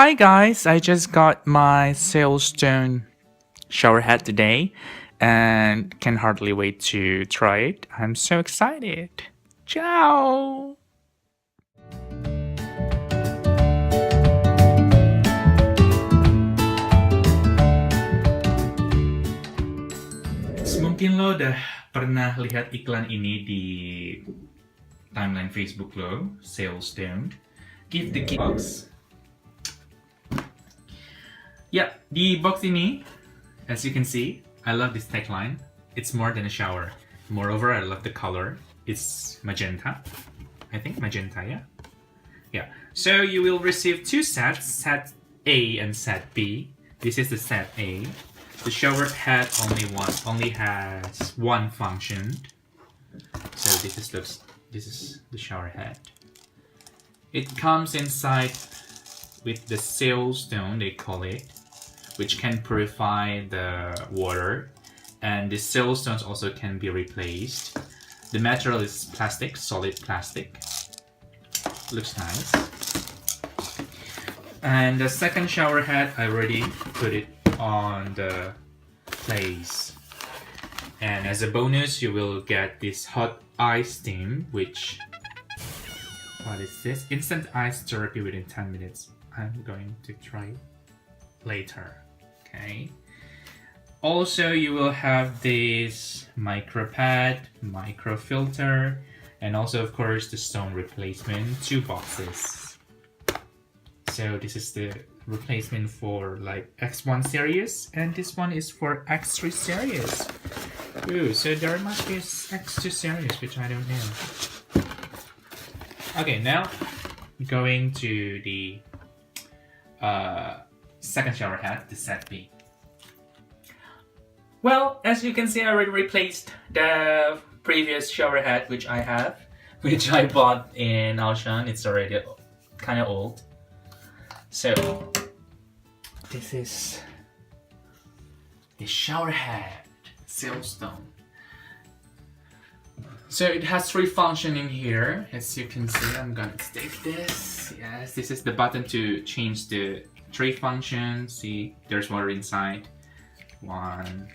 Hi guys, I just got my Seoul Stone shower head today and can hardly wait to try it. I'm so excited. Ciao! Mungkin lo udah pernah lihat iklan ini di timeline Facebook lo, Seoul Stone. Give the box. Yeah, the box ini, as you can see, I love this tagline. It's more than a shower. Moreover, I love the color. It's magenta. I think magenta, yeah? Yeah. So you will receive two sets, set A and set B. This is the set A. The shower head only has one function. So this is the shower head. It comes inside with the Seoul Stone, they call it, which can purify the water, and the Seoul Stones also can be replaced. The material is plastic, solid plastic. Looks nice. And the second shower head, I already put it on the place. And as a bonus, you will get this hot ice steam, which, what is this? Instant ice therapy within 10 minutes. I'm going to try later. Okay. Also, you will have this micro pad, micro filter, and also, of course, the stone replacement, 2 boxes. So this is the replacement for like X1 series, and this one is for X3 series. Ooh, so there must be X2 series, which I don't know. Okay, now going to the second shower head, the set B. Well, as you can see, I already replaced the previous shower head which I bought in Aoshan. It's already kind of old. So this is the shower head, Seoul Stone. So it has 3 functions in here. As you can see, I'm gonna stick this. Yes, this is the button to change the 3 functions. See, there's water inside. 1,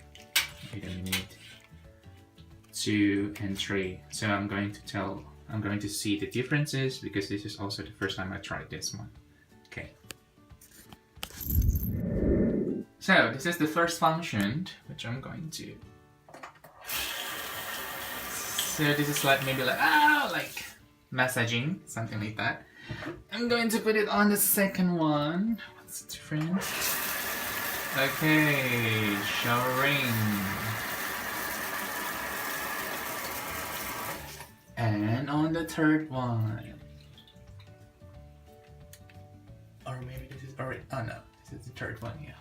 wait a minute, 2, and 3. So I'm going to see the differences because this is also the first time I tried this one. Okay. So this is the first function, which I'm going to. So this is like maybe like massaging, something like that. I'm going to put it on the second one. What's the difference? Okay, showering. And on the third one. Or maybe this is already, oh no, this is the third one, yeah.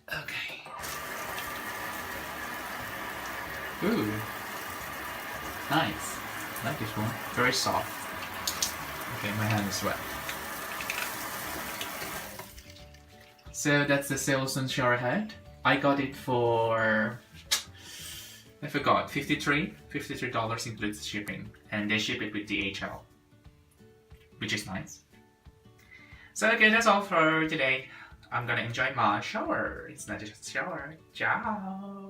Okay. Ooh. Nice. I like this one. Very soft. Okay, my hand is wet. So that's the Seoul Stone shower head. I got it for, I forgot, $53 includes shipping, and they ship it with DHL, which is nice. So okay, that's all for today. I'm gonna enjoy my shower. It's not just a shower. Ciao.